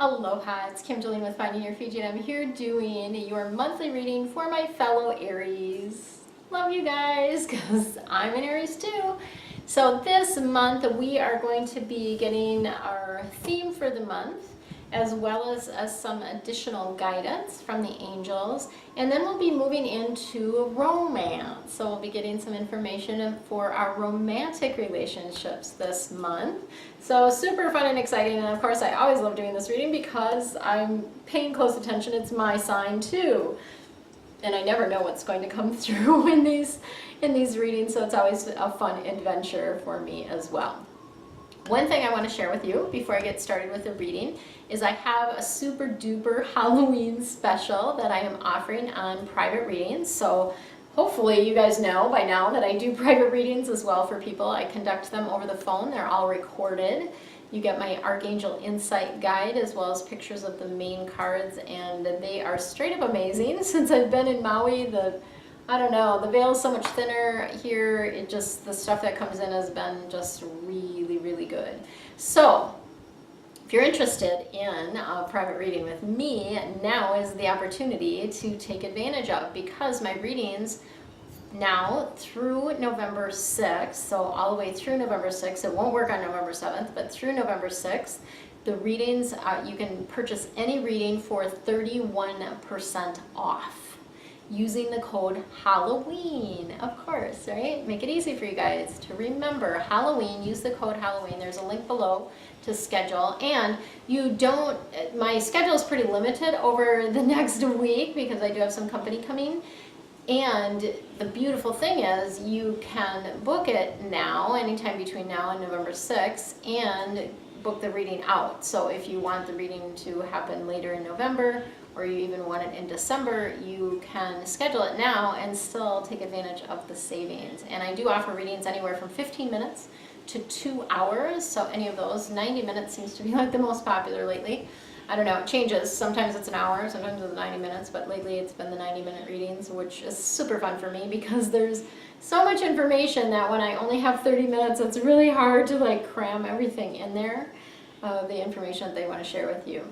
Aloha, it's Kim Jolene with Finding Your Fiji, and I'm here doing your monthly reading for my fellow Aries. Love you guys, because I'm an Aries too. So this month we are going to be getting our theme for the month, as well as some additional guidance from the angels. And then we'll be moving into romance. So we'll be getting some information for our romantic relationships this month. So super fun and exciting. And of course, I always love doing this reading because I'm paying close attention. It's my sign too. And I never know what's going to come through in these readings. So it's always a fun adventure for me as well. One thing I want to share with you before I get started with the reading is I have a super duper Halloween special that I am offering on private readings. So hopefully you guys know by now that I do private readings as well for people. I conduct them over the phone. They're all recorded. You get my Archangel Insight Guide as well as pictures of the main cards, and they are straight up amazing. Since I've been in Maui, I don't know, the veil is so much thinner here. The stuff that comes in has been just really, really good. So if you're interested in a private reading with me, now is the opportunity to take advantage of, because my readings now through November 6th, so all the way through November 6th, it won't work on November 7th, but through November 6th, the readings, you can purchase any reading for 31% off. Using the code Halloween, of course, right? Make it easy for you guys to remember. Halloween, use the code Halloween. There's a link below to schedule. And my schedule is pretty limited over the next week because I do have some company coming. And the beautiful thing is you can book it now, anytime between now and November 6th, and book the reading out. So if you want the reading to happen later in November, or you even want it in December, you can schedule it now and still take advantage of the savings. And I do offer readings anywhere from 15 minutes to 2 hours. So any of those, 90 minutes seems to be like the most popular lately. I don't know, it changes. Sometimes it's an hour, sometimes it's 90 minutes, but lately it's been the 90-minute readings, which is super fun for me because there's so much information that when I only have 30 minutes, it's really hard to like cram everything in there, the information that they want to share with you.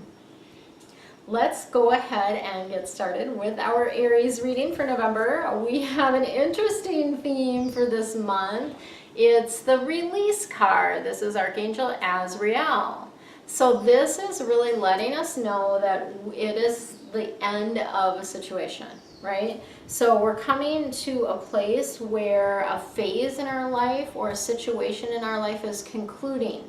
Let's go ahead and get started with our Aries reading for November. We have an interesting theme for this month. It's the release card. This is Archangel Azrael. So this is really letting us know that it is the end of a situation, right? So we're coming to a place where a phase in our life or a situation in our life is concluding.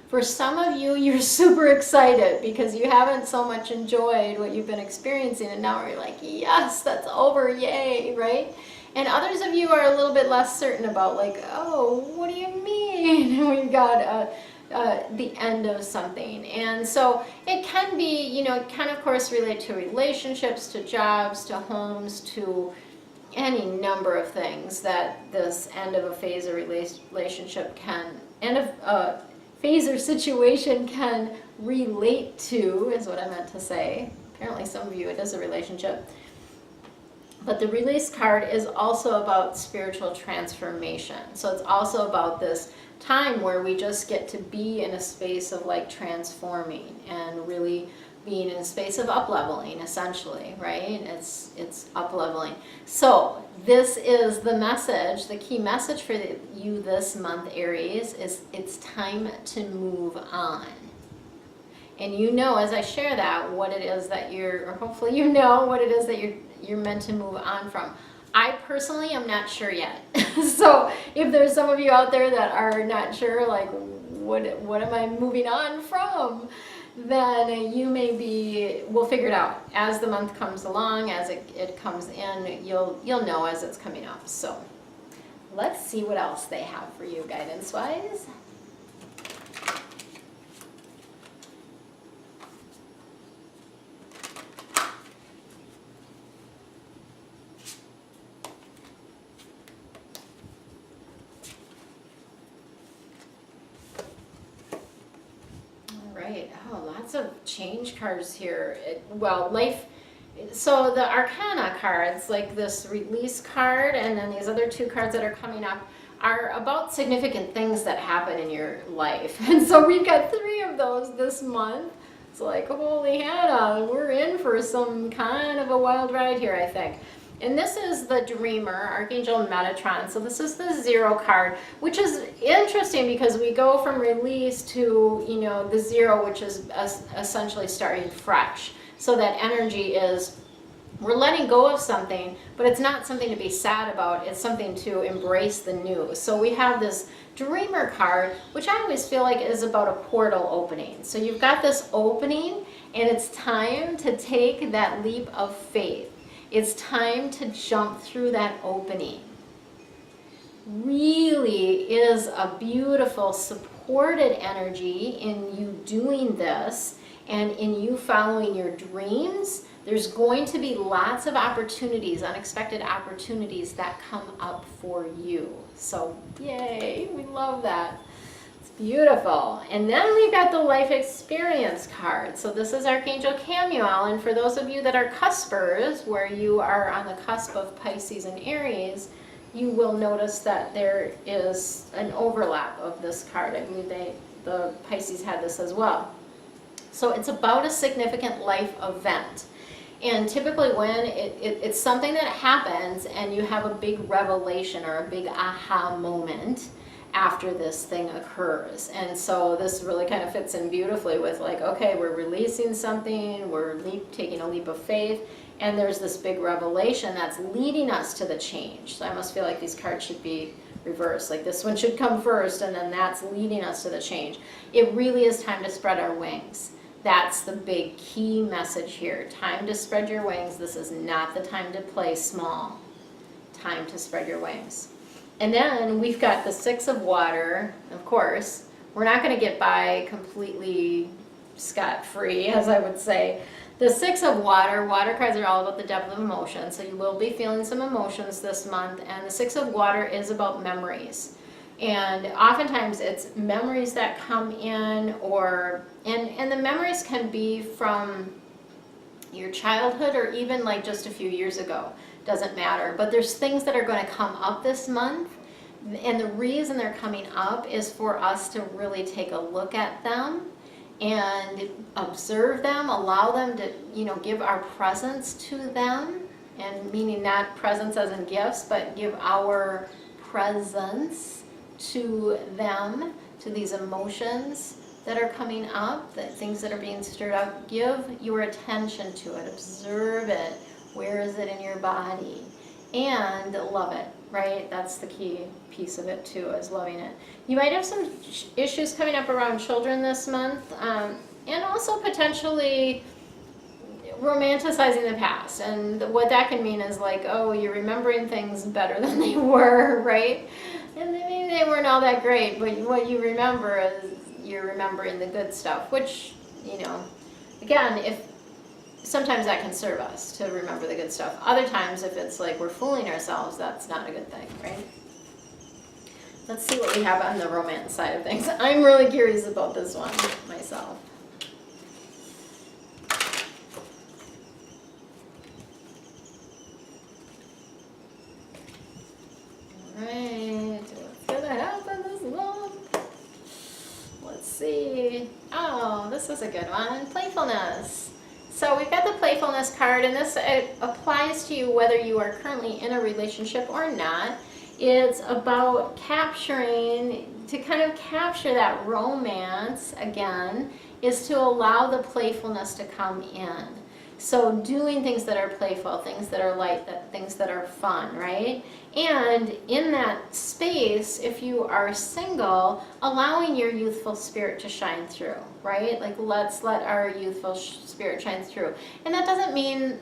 For some of you, you're super excited because you haven't so much enjoyed what you've been experiencing, and now you're like, yes, that's over, yay, right? And others of you are a little bit less certain about, like, oh, what do you mean? We've got the end of something. And so it can be, it can of course relate to relationships, to jobs, to homes, to any number of things that this end of a phase or relationship can, phase or situation can relate to, is what I meant to say. Apparently some of you, it is a relationship. But the release card is also about spiritual transformation. So it's also about this time where we just get to be in a space of like transforming and really being in a space of up-leveling, essentially, right? It's up-leveling. So this is the message, the key message for you this month, Aries, is it's time to move on. And you know, as I share that, what it is that or hopefully you know what it is that you're meant to move on from. I personally am not sure yet. So if there's some of you out there that are not sure, like, what am I moving on from? Then you we'll figure it out as the month comes along, as it comes in, you'll know as it's coming up. So let's see what else they have for you guidance-wise. Right. Oh, lots of change cards here. So the Arcana cards, like this release card and then these other two cards that are coming up, are about significant things that happen in your life. And so we've got 3 of those this month. It's like, holy Hannah, we're in for some kind of a wild ride here, I think. And this is the Dreamer, Archangel Metatron. So this is the 0 card, which is interesting because we go from release to, you know, the 0, which is essentially starting fresh. So that energy is, we're letting go of something, but it's not something to be sad about. It's something to embrace the new. So we have this Dreamer card, which I always feel like is about a portal opening. So you've got this opening, and it's time to take that leap of faith. It's time to jump through that opening. Really is a beautiful, supported energy in you doing this and in you following your dreams. There's going to be lots of opportunities, unexpected opportunities that come up for you. So yay, we love that. It's beautiful. And then we've got the life experience card. So this is Archangel Chamuel, and for those of you that are cuspers, where you are on the cusp of Pisces and Aries, you will notice that there is an overlap of this card. I believe the Pisces had this as well. So it's about a significant life event. And typically when it's something that happens and you have a big revelation or a big aha moment after this thing occurs. And so this really kind of fits in beautifully with like, okay, we're releasing something, we're taking a leap of faith, and there's this big revelation that's leading us to the change. So I almost feel like these cards should be reversed. Like this one should come first, and then that's leading us to the change. It really is time to spread our wings. That's the big key message here. Time to spread your wings. This is not the time to play small. Time to spread your wings. And then we've got the 6 of water. Of course, we're not going to get by completely scot-free, as I would say. The 6 of water cards are all about the depth of emotion. So you will be feeling some emotions this month. And the 6 of water is about memories. And oftentimes it's memories that come in, and the memories can be from your childhood or even like just a few years ago. Doesn't matter. But there's things that are going to come up this month, and the reason they're coming up is for us to really take a look at them and observe them, allow them to, you know, give our presence to them, and meaning not presence as in gifts, but give our presence to them, to these emotions that are coming up, the things that are being stirred up. Give your attention to it, observe it. Where is it in your body? And love it, right? That's the key piece of it too, is loving it. You might have some issues coming up around children this month, and also potentially romanticizing the past. And what that can mean is like, oh, you're remembering things better than they were, right? And maybe they weren't all that great, but what you remember is you're remembering the good stuff, which, you know, again, if sometimes that can serve us to remember the good stuff. Other times, if it's like we're fooling ourselves, that's not a good thing, right? Let's see what we have on the romance side of things. I'm really curious about this one myself. Alright, what's gonna happen this month? Let's see. Oh, this is a good one. Playfulness. So we've got the playfulness card, and this applies to you whether you are currently in a relationship or not. It's about capturing, to kind of capture that romance again, is to allow the playfulness to come in. So doing things that are playful, things that are light, things that are fun, right? And in that space, if you are single, allowing your youthful spirit to shine through, right? Like, let's let our youthful spirit shine through. And that doesn't mean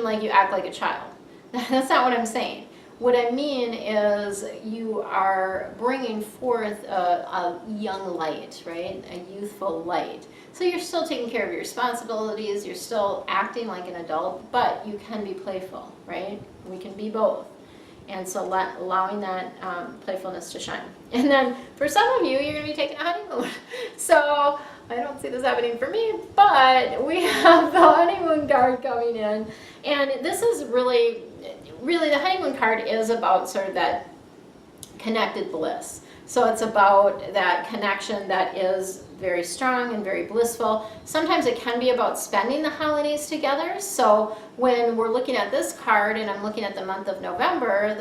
like you act like a child. That's not what I'm saying. What I mean is you are bringing forth a young light, right? A youthful light. So you're still taking care of your responsibilities, you're still acting like an adult, but you can be playful, right? We can be both. And so allowing that playfulness to shine. And then for some of you, you're going to be taking a honeymoon. So I don't see this happening for me, but we have the honeymoon card coming in. And this is really the honeymoon card is about sort of that connected bliss. So it's about that connection that is very strong and very blissful. Sometimes it can be about spending the holidays together. So when we're looking at this card and I'm looking at the month of November,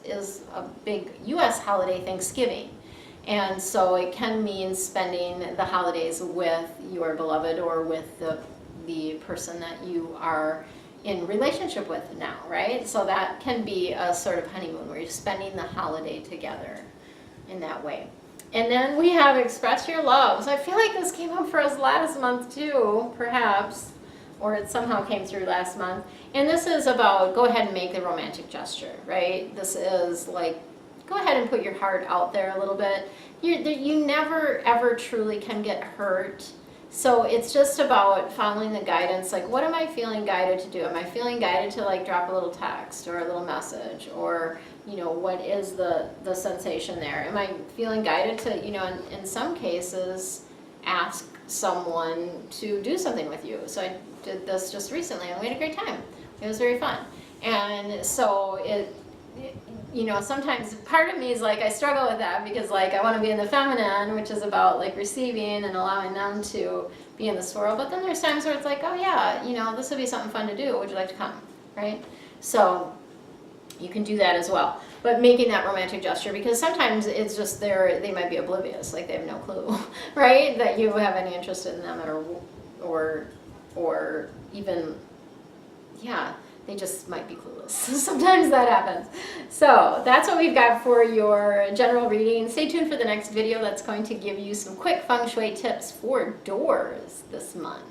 is a big U.S. holiday, Thanksgiving. And so it can mean spending the holidays with your beloved or with the person that you are in relationship with now, right? So that can be a sort of honeymoon where you're spending the holiday together in that way. And then we have express your love. So I feel like this came up for us last month too, perhaps, or it somehow came through last month. And this is about go ahead and make a romantic gesture, right? This is like, go ahead and put your heart out there a little bit. You never ever truly can get hurt. So it's just about following the guidance, like what am I feeling guided to do? Am I feeling guided to like drop a little text or a little message, or what is the sensation there? Am I feeling guided to, in some cases, ask someone to do something with you? So I did this just recently and we had a great time. It was very fun. And so sometimes part of me is like, I struggle with that because like I want to be in the feminine, which is about like receiving and allowing them to be in the swirl. But then there's times where it's like, oh yeah, this would be something fun to do. Would you like to come? Right? So you can do that as well. But making that romantic gesture, because sometimes it's just they might be oblivious, like they have no clue, right? That you have any interest in them or even, yeah, they just might be clueless. Sometimes that happens. So that's what we've got for your general reading. Stay tuned for the next video that's going to give you some quick feng shui tips for doors this month.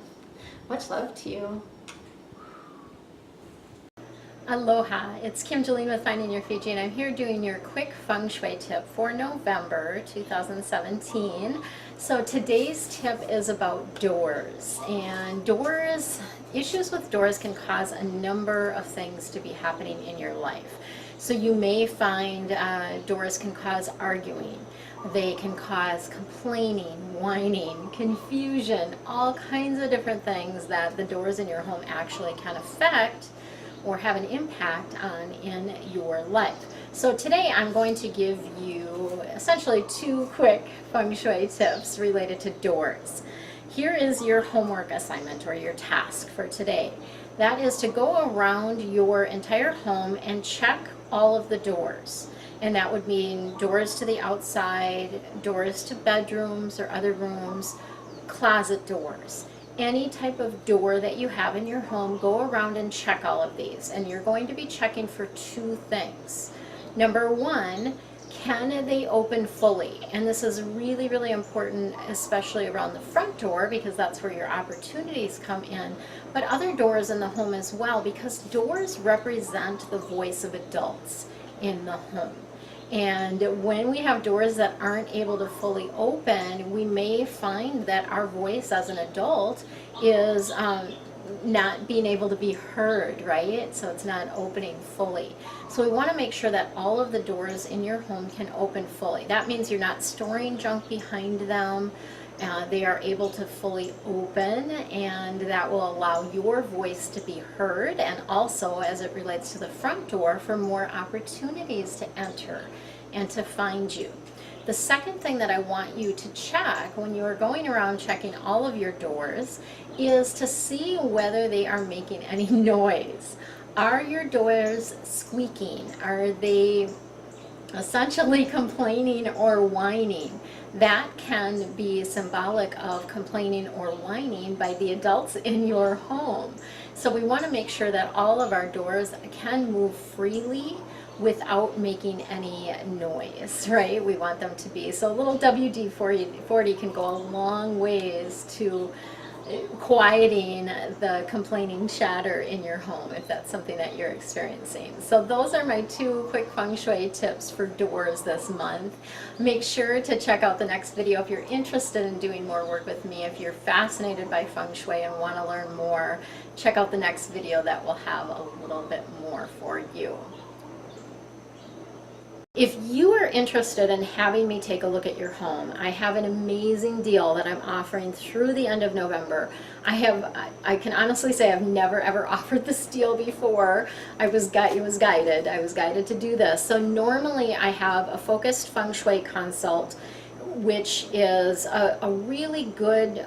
Much love to you. Aloha, it's Kim Jolene with Finding Your Fiji, and I'm here doing your quick feng shui tip for November 2017. So today's tip is about doors, and issues with doors can cause a number of things to be happening in your life. So you may find doors can cause arguing, they can cause complaining, whining, confusion, all kinds of different things that the doors in your home actually can affect or have an impact on in your life. So today I'm going to give you essentially 2 quick feng shui tips related to doors. Here is your homework assignment or your task for today. That is to go around your entire home and check all of the doors. And that would mean doors to the outside, doors to bedrooms or other rooms, closet doors. Any type of door that you have in your home, go around and check all of these. And you're going to be checking for 2 things. Number 1, can they open fully? And this is really, really important, especially around the front door, because that's where your opportunities come in. But other doors in the home as well, because doors represent the voice of adults in the home. And when we have doors that aren't able to fully open, we may find that our voice as an adult is not being able to be heard, right? So it's not opening fully. So we want to make sure that all of the doors in your home can open fully. That means you're not storing junk behind them. They are able to fully open, and that will allow your voice to be heard, and also as it relates to the front door, for more opportunities to enter and to find you. The second thing that I want you to check when you are going around checking all of your doors is to see whether they are making any noise. Are your doors squeaking? Are they essentially complaining or whining? That can be symbolic of complaining or whining by the adults in your home. So we want to make sure that all of our doors can move freely without making any noise, right? We want them to be. So a little WD-40 can go a long ways to quieting the complaining chatter in your home if that's something that you're experiencing. So those are my 2 quick feng shui tips for doors this month. Make sure to check out the next video if you're interested in doing more work with me. If you're fascinated by feng shui and want to learn more, check out the next video that will have a little bit more for you. If you are interested in having me take a look at your home, I have an amazing deal that I'm offering through the end of November. I can honestly say I've never ever offered this deal before. It was guided. I was guided to do this. So normally I have a focused feng shui consult, which is a really good,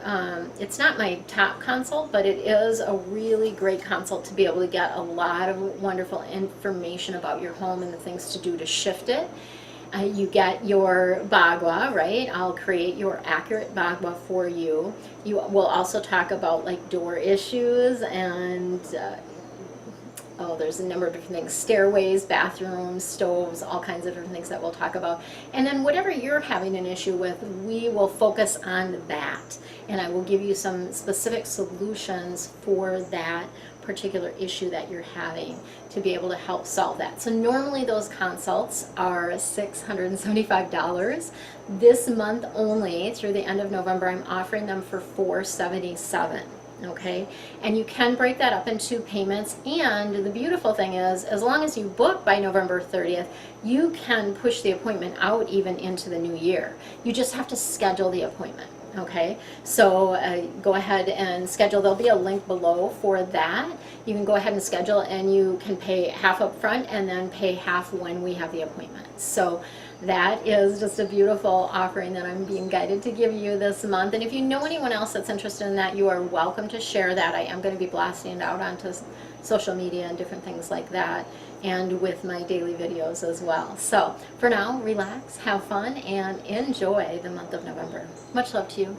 it's not my top consult, but it is a really great consult to be able to get a lot of wonderful information about your home and the things to do to shift it. You get your bagua, right? I'll create your accurate bagua for you. You will also talk about like door issues and oh, there's a number of different things, stairways, bathrooms, stoves, all kinds of different things that we'll talk about. And then whatever you're having an issue with, we will focus on that. And I will give you some specific solutions for that particular issue that you're having to be able to help solve that. So normally those consults are $675. This month only, through the end of November, I'm offering them for $477. Okay, and you can break that up in 2 payments, and the beautiful thing is, as long as you book by November 30th, you can push the appointment out even into the new year. You just have to schedule the appointment. Okay, so go ahead and schedule. There'll be a link below for that. You can go ahead and schedule, and you can pay half up front and then pay half when we have the appointment. So that is just a beautiful offering that I'm being guided to give you this month. And if you know anyone else that's interested in that, you are welcome to share that. I am going to be blasting it out onto social media and different things like that, and with my daily videos as well. So for now, relax, have fun, and enjoy the month of November. Much love to you.